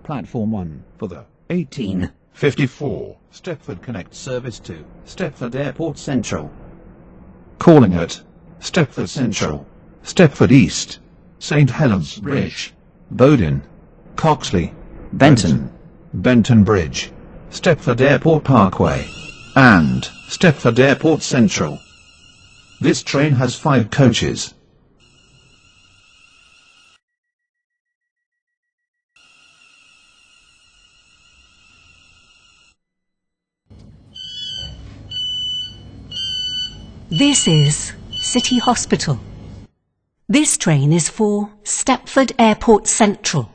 Platform 1 for the 1854 Stepford Connect service to Stepford Airport Central. Calling at Stepford Central, Stepford East, St Helens Bridge, Bowden, Coxley, Benton, Benton Bridge, Stepford Airport Parkway, and Stepford Airport Central. This train has 5 coaches. This is City Hospital. This train is for Stepford Airport Central.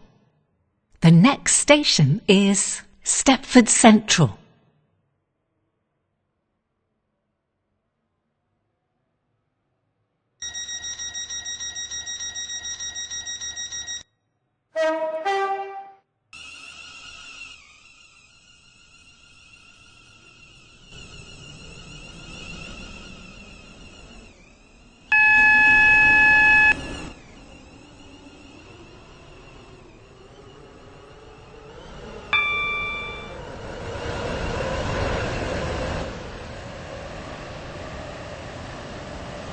The next station is Stepford Central.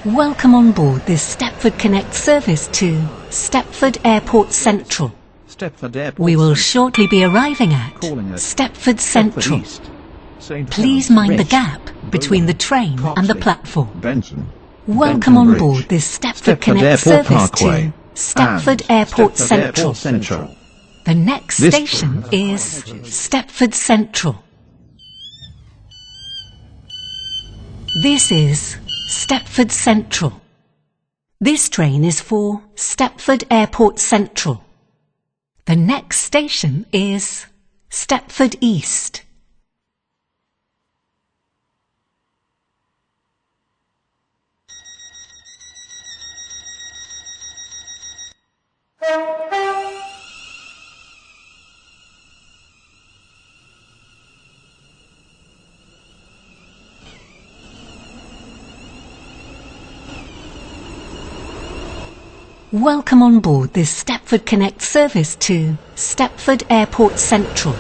Welcome on board this Stepford Connect service to Stepford Airport Central. Stepford Airport We will Central. shortly be arriving at Stepford Central. Please mind the gap between the train and the platform. Benton, Welcome Benton on Bridge, board this Stepford Connect Airport service Parkway, to Stepford Airport Stepford Central. Airport Central. The next This station train is Stepford Central. This is Stepford Central. This train is for Stepford Airport Central. The next station is Stepford East. Welcome on board this Stepford Connect service to Stepford Airport Central.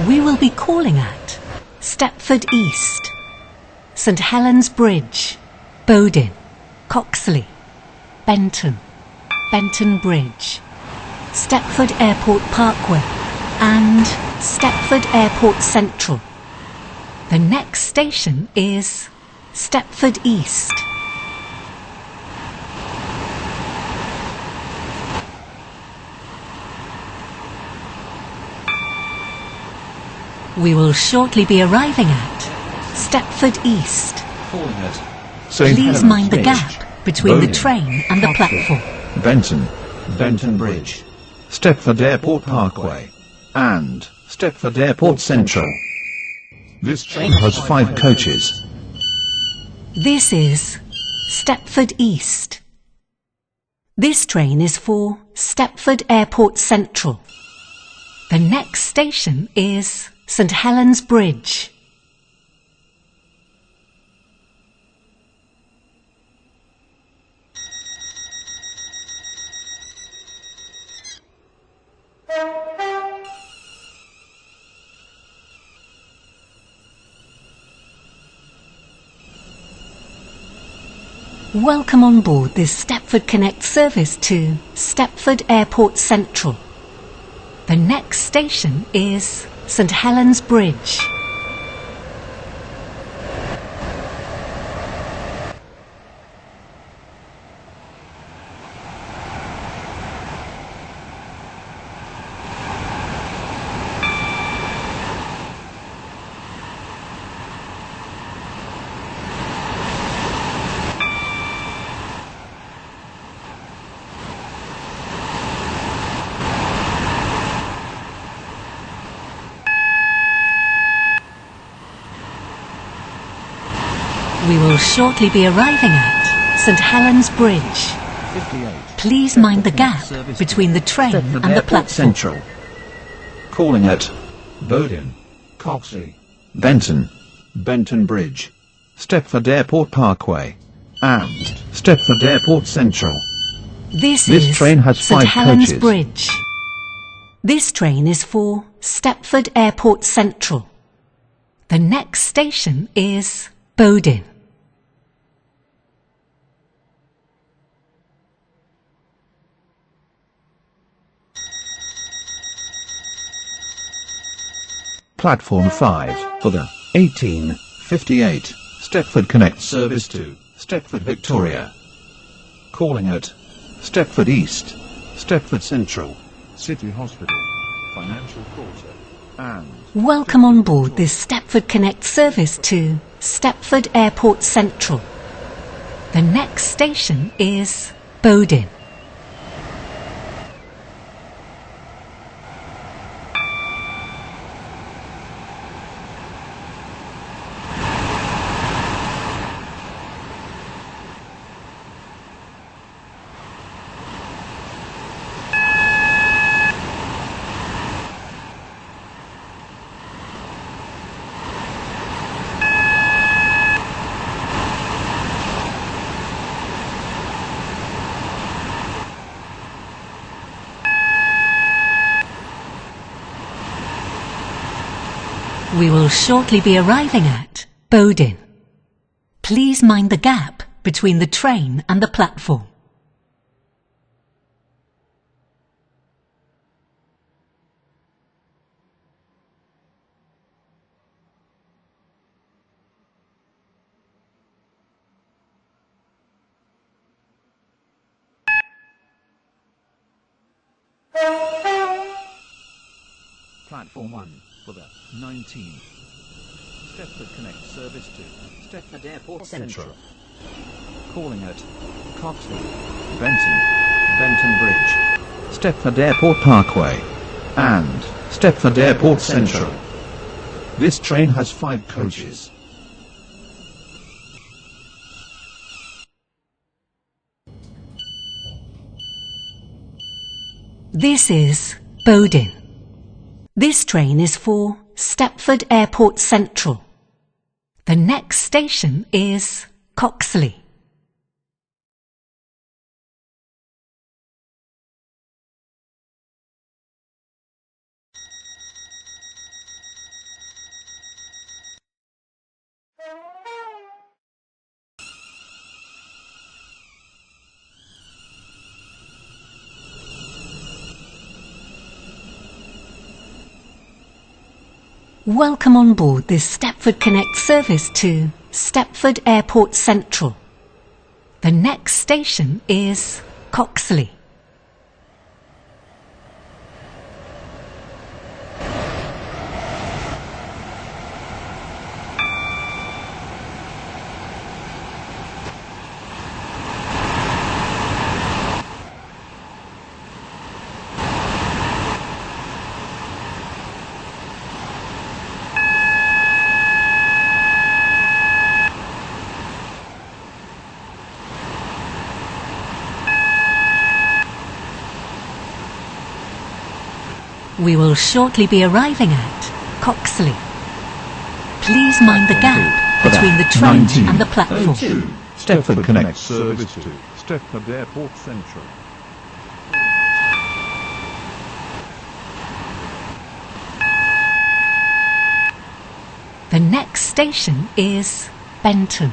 We will be calling at Stepford East, St Helens Bridge, Bowden, Coxley, Benton, Benton Bridge, Stepford Airport Parkway and Stepford Airport Central. The next station is Stepford East. We will shortly be arriving at Stepford East. Please mind the gap between the train and the platform. Benton, Benton Bridge, Stepford Airport Parkway, and Stepford Airport Central. This train has 5 coaches. This is Stepford East. This train is for Stepford Airport Central. The next station is St Helens Bridge. Welcome on board this Stepford Connect service to Stepford Airport Central. The next station is St Helens Bridge. We will shortly be arriving at St Helens Bridge. Please mind the gap between the train and the platform. Central. Calling at Bowden, Coxley, Benton, Benton Bridge, Stepford Airport Parkway, and Stepford Airport Central. This This is train has St 5 Helens coaches. Bridge. This train is for Stepford Airport Central. The next station is Benton. Platform 5 for the 1858 Stepford Connect service to Stepford Victoria. Calling at Stepford East, Stepford Central, City Hospital, Financial Quarter, and... Welcome on board this Stepford Connect service to Stepford Airport Central. The next station is Benton. We will shortly be arriving at Benton. Please mind the gap between the train and the platform. Platform 1 for the 19th Stepford Connect service to Stepford Airport Central. Calling at Coxley, Benton, Benton Bridge, Stepford Airport Parkway, and Stepford Airport Central. This train has 5 coaches. This is Benton. This train is for Stepford Airport Central. The next station is Coxley. Welcome on board this Stepford Connect service to Stepford Airport Central. The next station is Coxley. We will shortly be arriving at Coxley. Please mind the gap between the train and the platform. Stepford Connect service to Stepford Airport Central. The next station is Benton.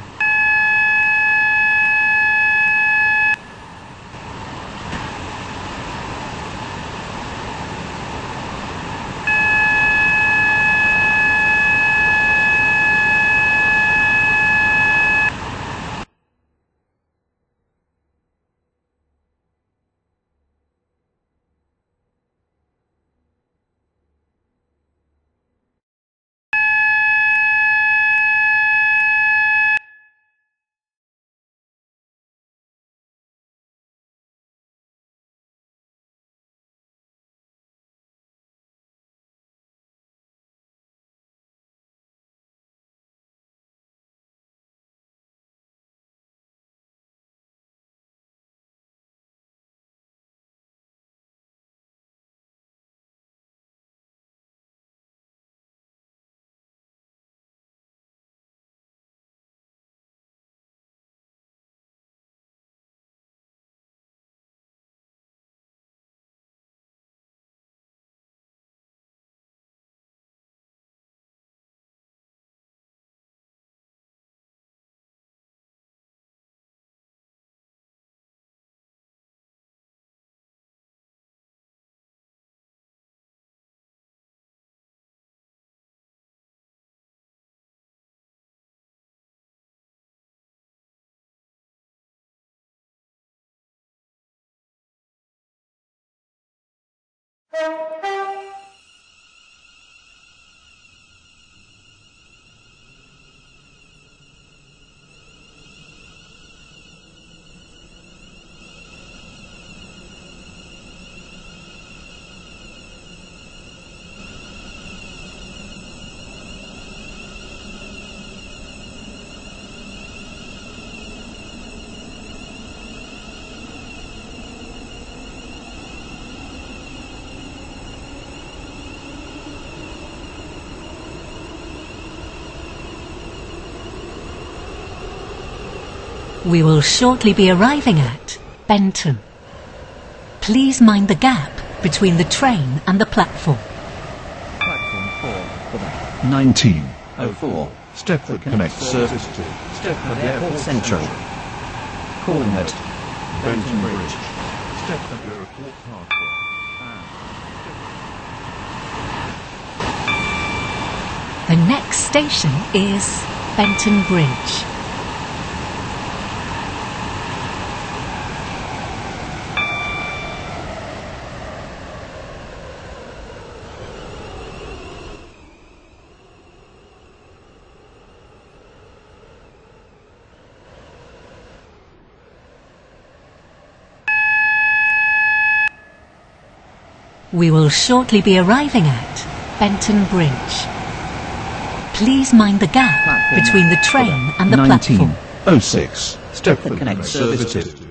We will shortly be arriving at Benton. Please mind the gap between the train and the platform. Platform 4 for the 1904 Stepford Connect service to Stepford Airport Central. Calling at Benton Bridge. Stepford Airport Parkway. The next station is Benton Bridge. We will shortly be arriving at Benton Bridge. Please mind the gap between the train and the platform. 1906 Stepford Connect service to